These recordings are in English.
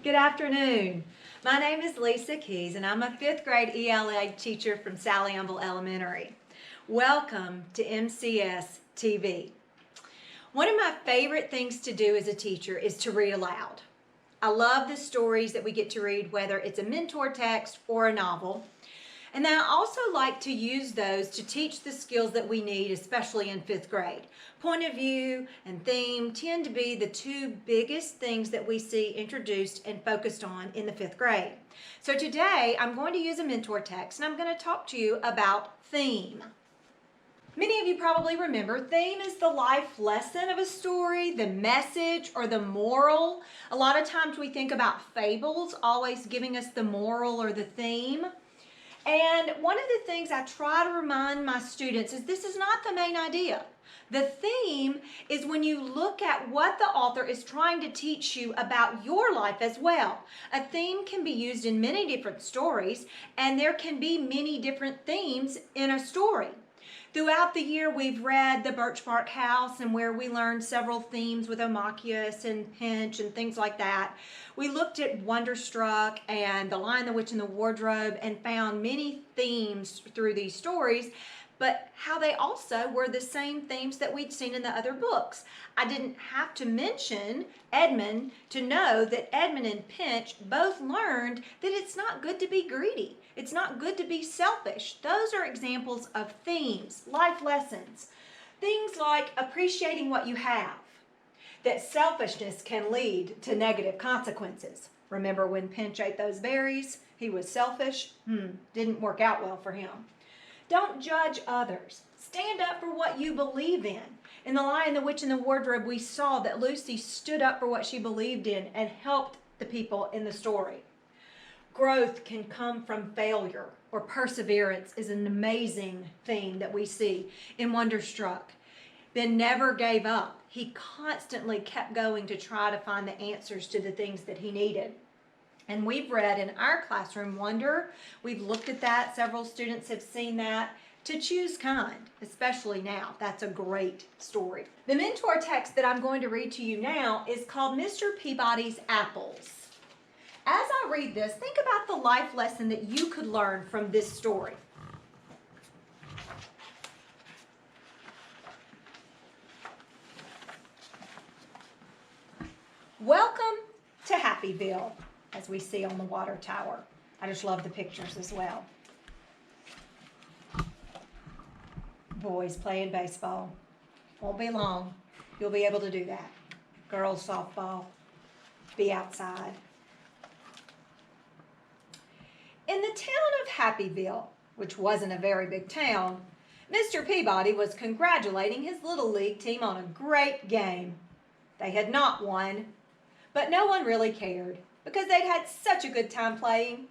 Good afternoon. My name is Lisa Keys and I'm a 5th grade ELA teacher from Sally Humble Elementary. Welcome to MCS TV. One of my favorite things to do as a teacher is to read aloud. I love the stories that we get to read, whether it's a mentor text or a novel. And then I also like to use those to teach the skills that we need, especially in 5th grade. Point of view and theme tend to be the two biggest things that we see introduced and focused on in the 5th grade. So today I'm going to use a mentor text and I'm going to talk to you about theme. Many of you probably remember theme is the life lesson of a story, the message or the moral. A lot of times we think about fables always giving us the moral or the theme. And one of the things I try to remind my students is this is not the main idea. The theme is when you look at what the author is trying to teach you about your life as well. A theme can be used in many different stories, and there can be many different themes in a story. Throughout the year, we've read The Birch Bark House, and where we learned several themes with Omachius and Pinch and things like that. We looked at Wonderstruck and The Lion, the Witch, and the Wardrobe and found many themes through these stories, but how they also were the same themes that we'd seen in the other books. I didn't have to mention Edmund to know that Edmund and Pinch both learned that it's not good to be greedy. It's not good to be selfish. Those are examples of themes, life lessons. Things like appreciating what you have, that selfishness can lead to negative consequences. Remember when Pinch ate those berries? He was selfish. Didn't work out well for him. Don't judge others. Stand up for what you believe in. In The Lion, the Witch, and the Wardrobe, we saw that Lucy stood up for what she believed in and helped the people in the story. Growth can come from failure, or perseverance is an amazing theme that we see in Wonderstruck. Ben never gave up. He constantly kept going to try to find the answers to the things that he needed. And we've read in our classroom Wonder, we've looked at that, several students have seen that, To Choose Kind, especially now. That's a great story. The mentor text that I'm going to read to you now is called Mr. Peabody's Apples. As I read this, think about the life lesson that you could learn from this story. Welcome to Happyville, as we see on the water tower. I just love the pictures as well. Boys playing baseball. Won't be long. You'll be able to do that. Girls softball. Be outside. In the town of Happyville, which wasn't a very big town, Mr. Peabody was congratulating his Little League team on a great game. They had not won, but no one really cared because they'd had such a good time playing.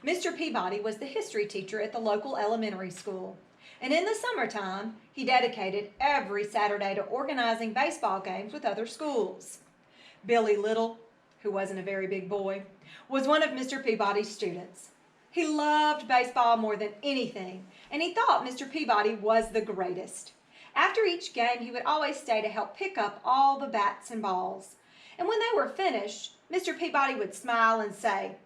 Mr. Peabody was the history teacher at the local elementary school, and in the summertime, he dedicated every Saturday to organizing baseball games with other schools. Billy Little, who wasn't a very big boy, was one of Mr. Peabody's students. He loved baseball more than anything, and he thought Mr. Peabody was the greatest. After each game, he would always stay to help pick up all the bats and balls. And when they were finished, Mr. Peabody would smile and say,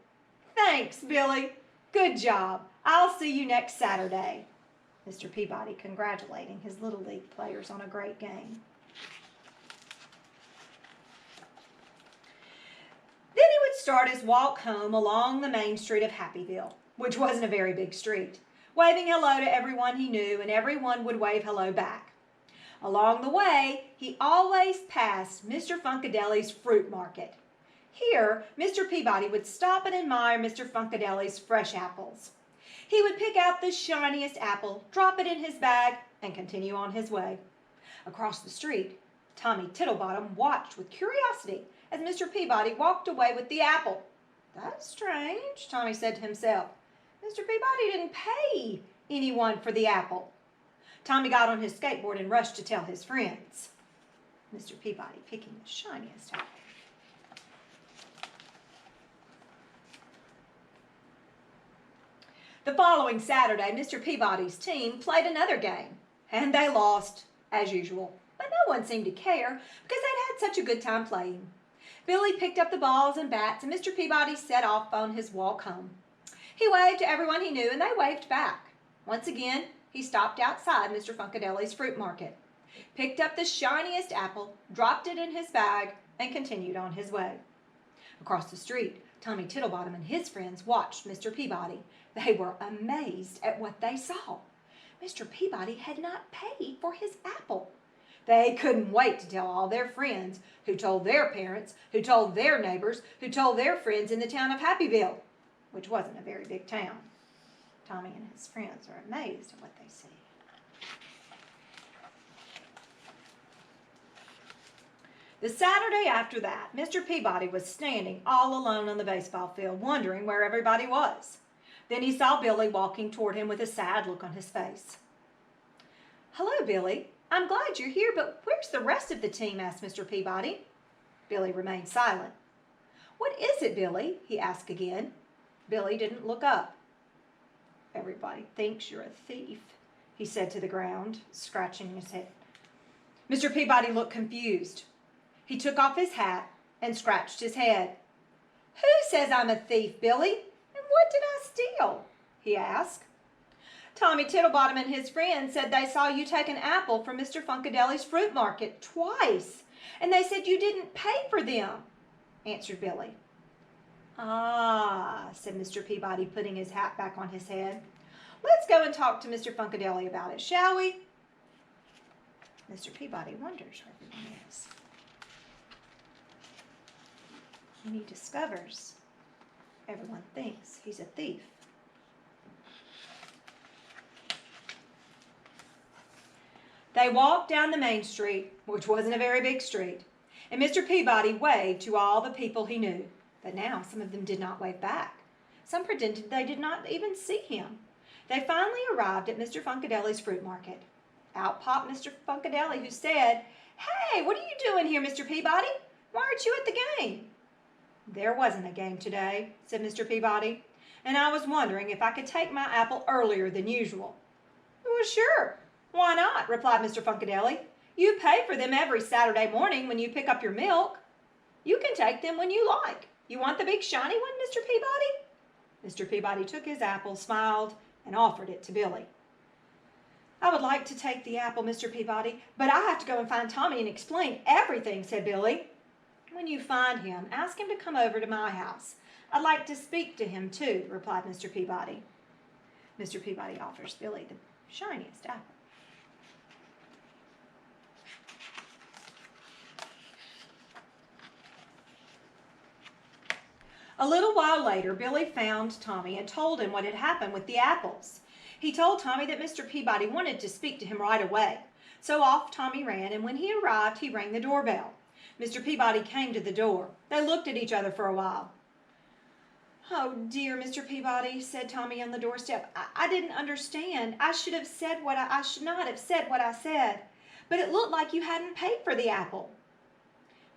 "Thanks, Billy. Good job. I'll see you next Saturday." Mr. Peabody congratulating his Little League players on a great game. Then he would start his walk home along the main street of Happyville, which wasn't a very big street, waving hello to everyone he knew, and everyone would wave hello back. Along the way, he always passed Mr. Funkadelli's fruit market. Here, Mr. Peabody would stop and admire Mr. Funkadelli's fresh apples. He would pick out the shiniest apple, drop it in his bag, and continue on his way. Across the street, Tommy Tittlebottom watched with curiosity as Mr. Peabody walked away with the apple. "That's strange," Tommy said to himself. "Mr. Peabody didn't pay anyone for the apple." Tommy got on his skateboard and rushed to tell his friends. Mr. Peabody picking the shiniest apple. The following Saturday, Mr. Peabody's team played another game, and they lost, as usual. But no one seemed to care because they'd had such a good time playing. Billy picked up the balls and bats, and Mr. Peabody set off on his walk home. He waved to everyone he knew, and they waved back. Once again, he stopped outside Mr. Funkadeli's fruit market, picked up the shiniest apple, dropped it in his bag, and continued on his way. Across the street, Tommy Tittlebottom and his friends watched Mr. Peabody. They were amazed at what they saw. Mr. Peabody had not paid for his apple. They couldn't wait to tell all their friends, who told their parents, who told their neighbors, who told their friends in the town of Happyville, which wasn't a very big town. Tommy and his friends are amazed at what they see. The Saturday after that, Mr. Peabody was standing all alone on the baseball field, wondering where everybody was. Then he saw Billy walking toward him with a sad look on his face. "Hello, Billy. I'm glad you're here, but where's the rest of the team?" asked Mr. Peabody. Billy remained silent. "What is it, Billy?" he asked again. Billy didn't look up. "Everybody thinks you're a thief," he said to the ground, scratching his head. Mr. Peabody looked confused. He took off his hat and scratched his head. "Who says I'm a thief, Billy? And what did I steal?" he asked. "Tommy Tittlebottom and his friends said they saw you take an apple from Mr. Funkadeli's fruit market twice, and they said you didn't pay for them," answered Billy. "Ah," said Mr. Peabody, putting his hat back on his head. "Let's go and talk to Mr. Funkadeli about it, shall we?" Mr. Peabody wonders where everyone is. When he discovers everyone thinks he's a thief. They walked down the main street, which wasn't a very big street, and Mr. Peabody waved to all the people he knew. But now some of them did not wave back. Some pretended they did not even see him. They finally arrived at Mr. Funkadeli's fruit market. Out popped Mr. Funkadeli, who said, "Hey, what are you doing here, Mr. Peabody? Why aren't you at the game?" "There wasn't a game today," said Mr. Peabody, "and I was wondering if I could take my apple earlier than usual." "Well, sure. Why not?" replied Mr. Funkadeli. "You pay for them every Saturday morning when you pick up your milk. You can take them when you like. You want the big shiny one, Mr. Peabody?" Mr. Peabody took his apple, smiled, and offered it to Billy. "I would like to take the apple, Mr. Peabody, but I have to go and find Tommy and explain everything," said Billy. "When you find him, ask him to come over to my house. I'd like to speak to him too," replied Mr. Peabody. Mr. Peabody offers Billy the shiniest apple. A little while later, Billy found Tommy and told him what had happened with the apples. He told Tommy that Mr. Peabody wanted to speak to him right away. So off Tommy ran, and when he arrived, he rang the doorbell. Mr. Peabody came to the door. They looked at each other for a while. "Oh, dear Mr. Peabody," said Tommy on the doorstep. I didn't understand. I should not have said what I said. But it looked like you hadn't paid for the apple."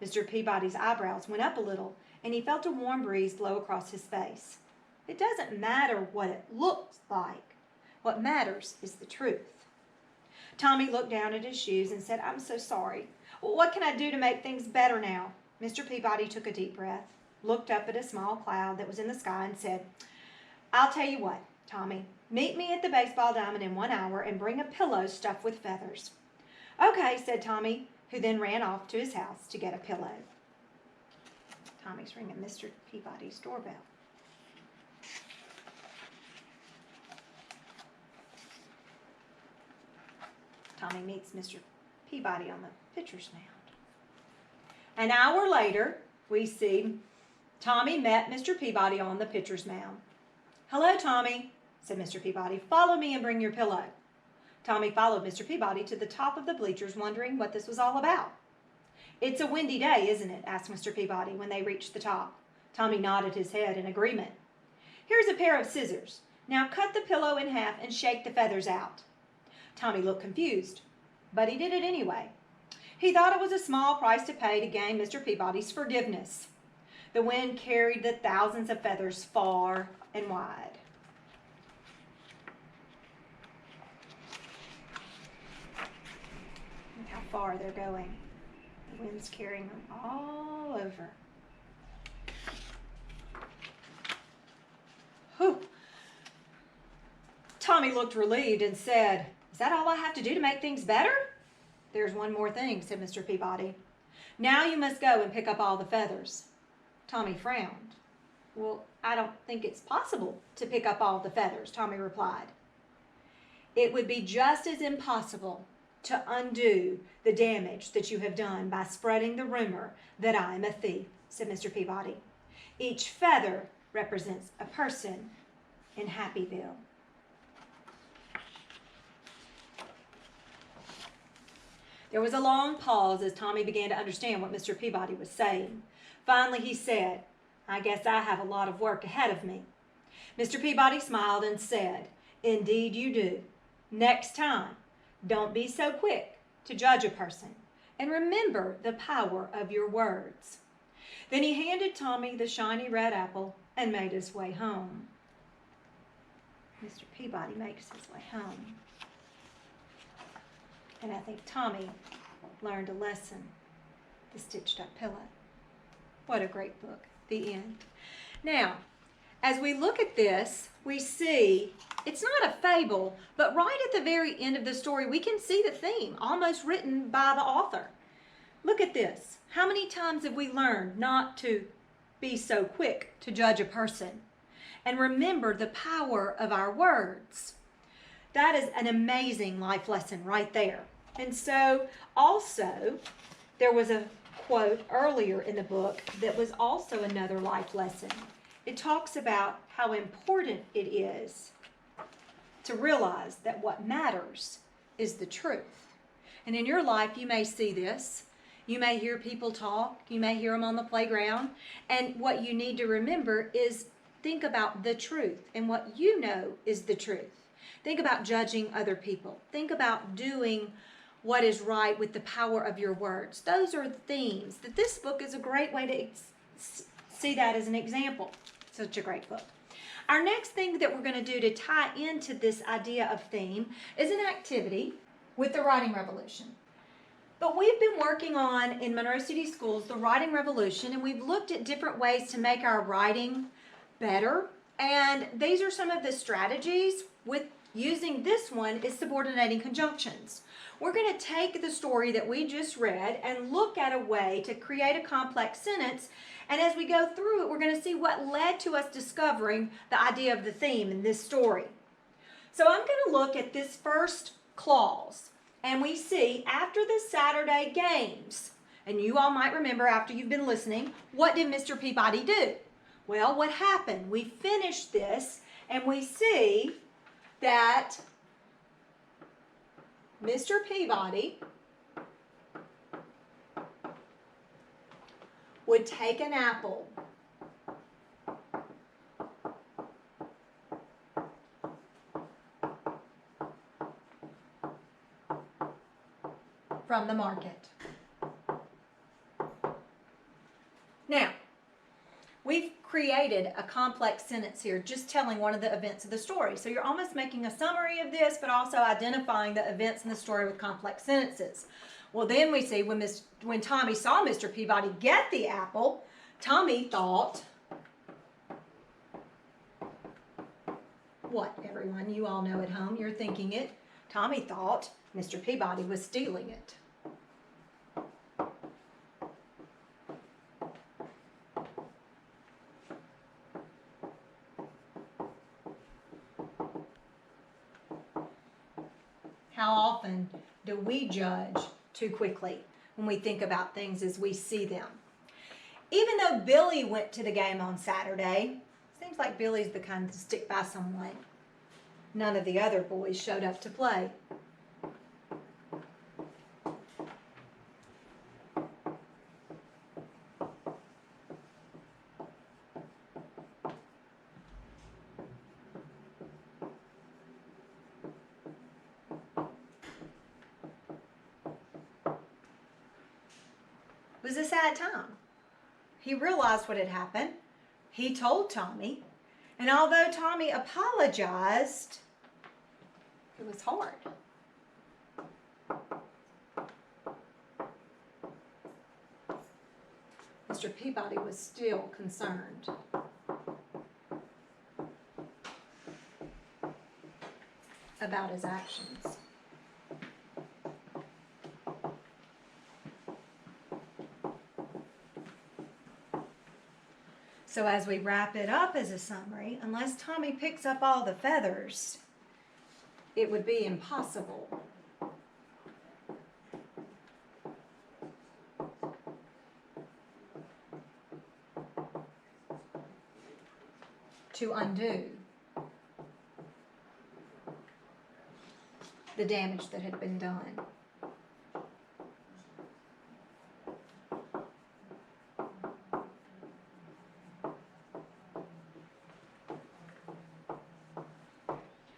Mr. Peabody's eyebrows went up a little, and he felt a warm breeze blow across his face. "It doesn't matter what it looks like. What matters is the truth." Tommy looked down at his shoes and said, "I'm so sorry. What can I do to make things better now?" Mr. Peabody took a deep breath, looked up at a small cloud that was in the sky, and said, "I'll tell you what, Tommy. Meet me at the baseball diamond in 1 hour and bring a pillow stuffed with feathers." "Okay," said Tommy, who then ran off to his house to get a pillow. Tommy's ringing Mr. Peabody's doorbell. Tommy meets Mr. Peabody on the pitcher's mound. An hour later, we see Tommy met Mr. Peabody on the pitcher's mound. "Hello, Tommy," said Mr. Peabody. "Follow me and bring your pillow." Tommy followed Mr. Peabody to the top of the bleachers, wondering what this was all about. "It's a windy day, isn't it?" asked Mr. Peabody when they reached the top. Tommy nodded his head in agreement. "Here's a pair of scissors. Now cut the pillow in half and shake the feathers out." Tommy looked confused, but he did it anyway. He thought it was a small price to pay to gain Mr. Peabody's forgiveness. The wind carried the thousands of feathers far and wide. Look how far they're going. The wind's carrying them all over. Whew. Tommy looked relieved and said, "Is that all I have to do to make things better?" "There's one more thing," said Mr. Peabody. "Now you must go and pick up all the feathers." Tommy frowned. "Well, I don't think it's possible to pick up all the feathers," Tommy replied. "It would be just as impossible to undo the damage that you have done by spreading the rumor that I am a thief," said Mr. Peabody. "Each feather represents a person in Happyville." There was a long pause as Tommy began to understand what Mr. Peabody was saying. Finally he said, "I guess I have a lot of work ahead of me." Mr. Peabody smiled and said, "Indeed you do. Next time, don't be so quick to judge a person, and remember the power of your words." Then he handed Tommy the shiny red apple and made his way home. Mr. Peabody makes his way home. And I think Tommy learned a lesson. The Stitched Up Pillow. What a great book. The end. Now, as we look at this, we see it's not a fable, but right at the very end of the story, we can see the theme almost written by the author. Look at this. How many times have we learned not to be so quick to judge a person? And remember the power of our words. That is an amazing life lesson right there. And so also, there was a quote earlier in the book that was also another life lesson. It talks about how important it is to realize that what matters is the truth. And in your life, you may see this. You may hear people talk. You may hear them on the playground. And what you need to remember is think about the truth and what you know is the truth. Think about judging other people. Think about doing what is right with the power of your words. Those are the themes that this book is a great way to see that as an example. Such a great book. Our next thing that we're going to do to tie into this idea of theme is an activity with the Writing Revolution. But we've been working on, in Monroe City Schools, the Writing Revolution, and we've looked at different ways to make our writing better. And these are some of the strategies with using this one is subordinating conjunctions. We're going to take the story that we just read and look at a way to create a complex sentence. And as we go through it, we're going to see what led to us discovering the idea of the theme in this story. So I'm going to look at this first clause. And we see after the Saturday games, and you all might remember after you've been listening, what did Mr. Peabody do? Well, what happened? We finished this and we see that Mr. Peabody would take an apple from the market. Now, we've created a complex sentence here just telling one of the events of the story. So you're almost making a summary of this, but also identifying the events in the story with complex sentences. Well, then we see when Tommy saw Mr. Peabody get the apple, Tommy thought, what, everyone? You all know at home, you're thinking it. Tommy thought Mr. Peabody was stealing it. How often do we judge too quickly when we think about things as we see them? Even though Billy went to the game on Saturday, seems like Billy's the kind to stick by someone. None of the other boys showed up to play. It was a sad time. He realized what had happened. He told Tommy, and although Tommy apologized, it was hard. Mr. Peabody was still concerned. About his actions. So as we wrap it up as a summary, unless Tommy picks up all the feathers, it would be impossible to undo the damage that had been done.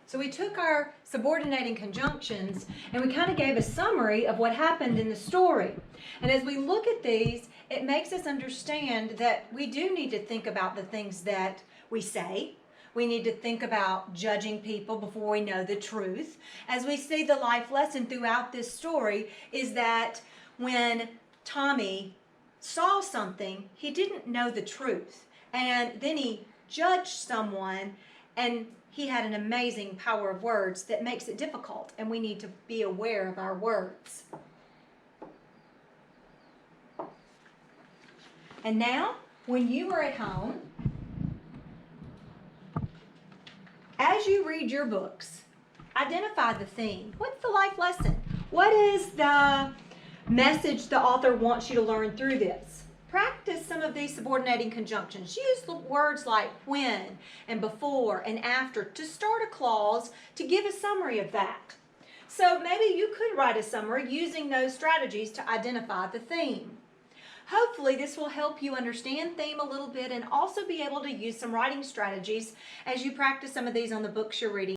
So we took our subordinating conjunctions and we kind of gave a summary of what happened in the story. And as we look at these, it makes us understand that we do need to think about the things that we say. We need to think about judging people before we know the truth. As we see, the life lesson throughout this story is that when Tommy saw something, he didn't know the truth. And then he judged someone, and he had an amazing power of words that makes it difficult, and we need to be aware of our words. And now, when you are at home, as you read your books, identify the theme. What's the life lesson? What is the message the author wants you to learn through this? Practice some of these subordinating conjunctions. Use the words like when and before and after to start a clause to give a summary of that. So maybe you could write a summary using those strategies to identify the theme. Hopefully this will help you understand theme a little bit and also be able to use some writing strategies as you practice some of these on the books you're reading.